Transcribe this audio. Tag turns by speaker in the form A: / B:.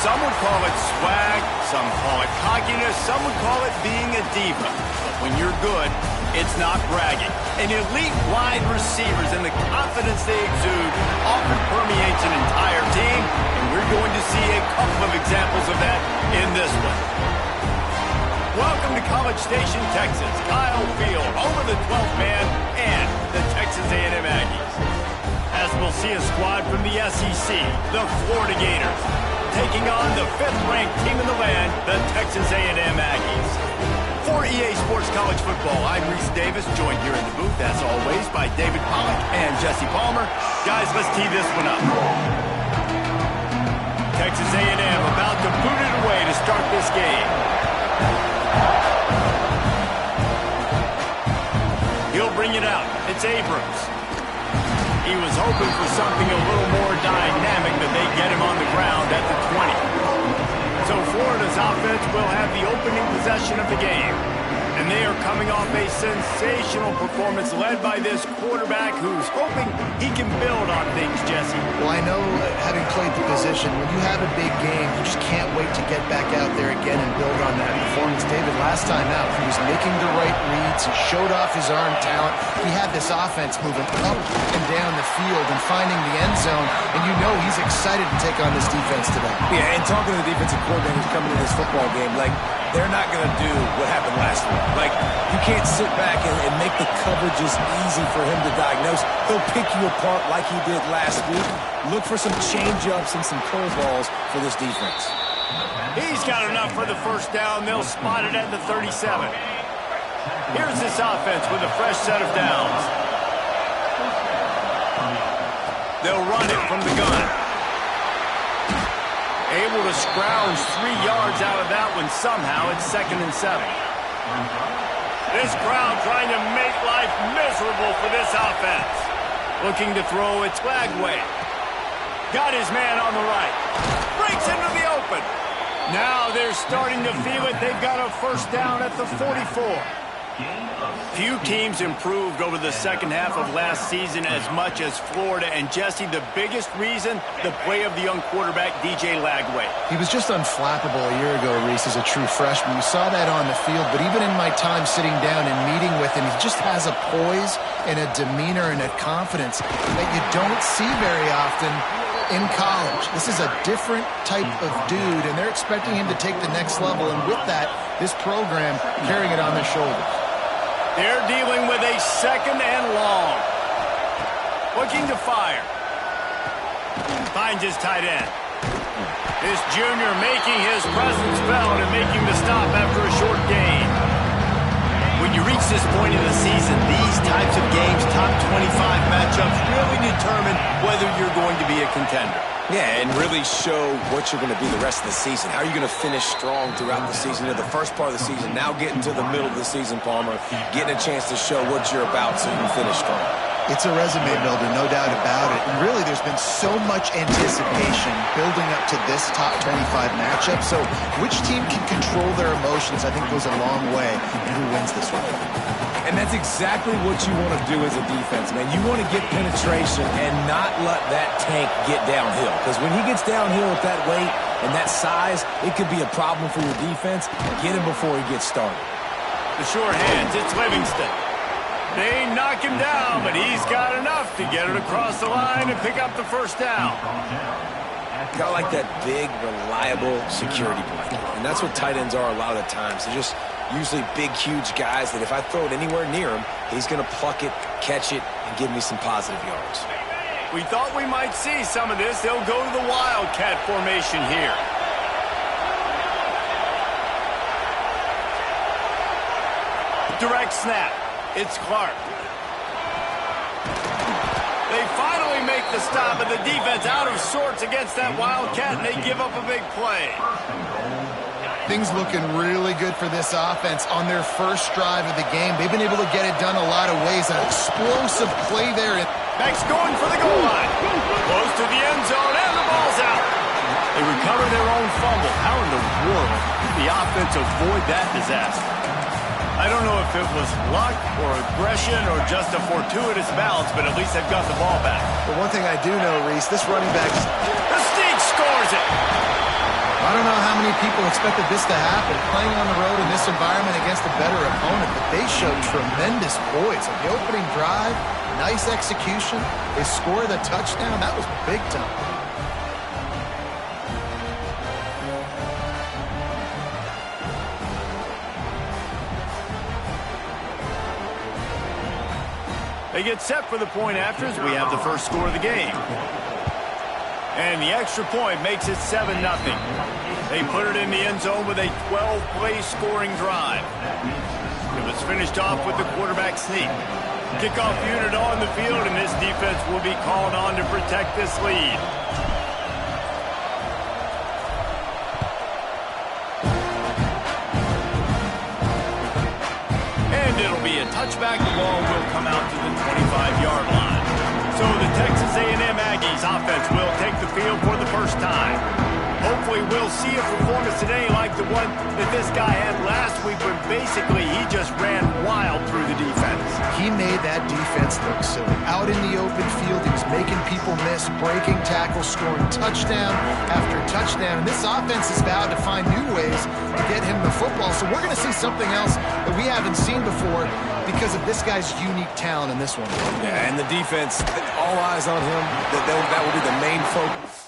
A: Some would call it swag, some call it cockiness, some would call it being a diva. But when you're good, it's not bragging. And elite wide receivers and the confidence they exude often permeates an entire team, and we're going to see a couple of examples of that in this one. Welcome to College Station, Texas. Kyle Field, over the 12th man, and the Texas A&M Aggies. As we'll see a squad from the SEC, the Florida Gators, taking on the 5th-ranked team in the land, the Texas A&M Aggies. For EA Sports College Football, I'm Reese Davis, joined here in the booth, as always, by David Pollack and Jesse Palmer. Guys, let's tee this one up. Texas A&M about to boot it away to start this game. He'll bring it out. It's Abrams. He was hoping for something a little more dynamic, but they get him on the ground at the 20. So Florida's offense will have the opening possession of the game. And they are coming off a sensational performance led by this quarterback who's hoping he can build on things, Jesse.
B: Well, I know, having played the position, when you have a big game, you just can't wait to get back out there again and build on that performance. David, last time out, he was making the right reads. He showed off his arm talent. He had this offense moving up and down the field and finding the end zone. And you know he's excited to take on this defense today.
C: Yeah, and talking to the defensive coordinators coming to this football game, like, they're not going to do what happened last week. Like, you can't sit back and make the coverages easy for him to diagnose. He'll pick you apart like he did last week. Look for some change-ups and some curveballs for this defense.
A: He's got enough for the first down. They'll spot it at the 37. Here's this offense with a fresh set of downs. They'll run it from the gun. Able to scrounge 3 yards out of that one somehow. It's 2nd and 7. This crowd trying to make life miserable for this offense. Looking to throw, it's Lagway. Got his man on the right. Breaks into the open. Now they're starting to feel it. They've got a first down at the 44. Few teams improved over the second half of last season as much as Florida. And, Jesse, the biggest reason, the play of the young quarterback, DJ Lagway.
B: He was just unflappable a year ago, Reese, as a true freshman. You saw that on the field, but even in my time sitting down and meeting with him, he just has a poise and a demeanor and a confidence that you don't see very often in college. This is a different type of dude, and they're expecting him to take the next level. And with that, this program carrying it on their shoulders.
A: They're dealing with a 2nd and long. Looking to fire. Finds his tight end. This junior making his presence felt and making the stop after a short gain. When you reach this point in the season, these types of games, top 25 matchups, really determine whether you're going to be a contender.
C: Yeah, and really show what you're going to be the rest of the season. How are you going to finish strong throughout the season? You know, the first part of the season, now getting to the middle of the season, Palmer, getting a chance to show what you're about so you can finish strong.
B: It's a resume builder, no doubt about it. And really, there's been so much anticipation building up to this top 25 matchup. So which team can control their emotions, I think, goes a long way in who wins this one.
C: And that's exactly what you want to do as a defense, man. You want to get penetration and not let that tank get downhill. Because when he gets downhill with that weight and that size, it could be a problem for your defense. Get him before he gets started.
A: The short hands, it's Livingston. They knock him down, but he's got enough to get it across the line and pick up the first down.
C: Kind of like that big, reliable security blanket. And that's what tight ends are a lot of the times. They're just usually big, huge guys that if I throw it anywhere near him, he's going to pluck it, catch it, and give me some positive yards.
A: We thought we might see some of this. They'll go to the Wildcat formation here. Direct snap. It's Clark. They finally make the stop, but the defense out of sorts against that Wildcat, and they give up a big play.
B: Things looking really good for this offense on their first drive of the game. They've been able to get it done a lot of ways. An explosive play there.
A: Back's going for the goal line. Close to the end zone, and the ball's out. They recover their own fumble. How in the world did the offense avoid that disaster? I don't know if it was luck or aggression or just a fortuitous bounce, but at least they've got the ball back.
B: But one thing I do know, Reese, this running back...
A: The Steak scores it!
B: people expected this to happen, playing on the road in this environment against a better opponent, but they showed tremendous poise. On the opening drive, nice execution. They scored a touchdown. That was big time.
A: They get set for the point afters. We have the first score of the game. And the extra point makes it 7-0. They put it in the end zone with a 12-play scoring drive. It was finished off with the quarterback sneak. Kickoff unit on the field, and this defense will be called on to protect this lead. And it'll be a touchback. The ball will come out to the 25-yard line. So the Texas A&M Aggies offense will take the field for the first time. Hopefully we'll see a performance today like the one that this guy had last week, where basically he just ran wild through the defense.
B: He made that defense look silly. Out in the open field, he was making people miss, breaking tackles, scoring touchdown after touchdown. And this offense has vowed to find new ways to get him the football. So we're going to see something else that we haven't seen before because of this guy's unique talent in this one.
C: Yeah, and the defense, all eyes on him. That will be the main focus.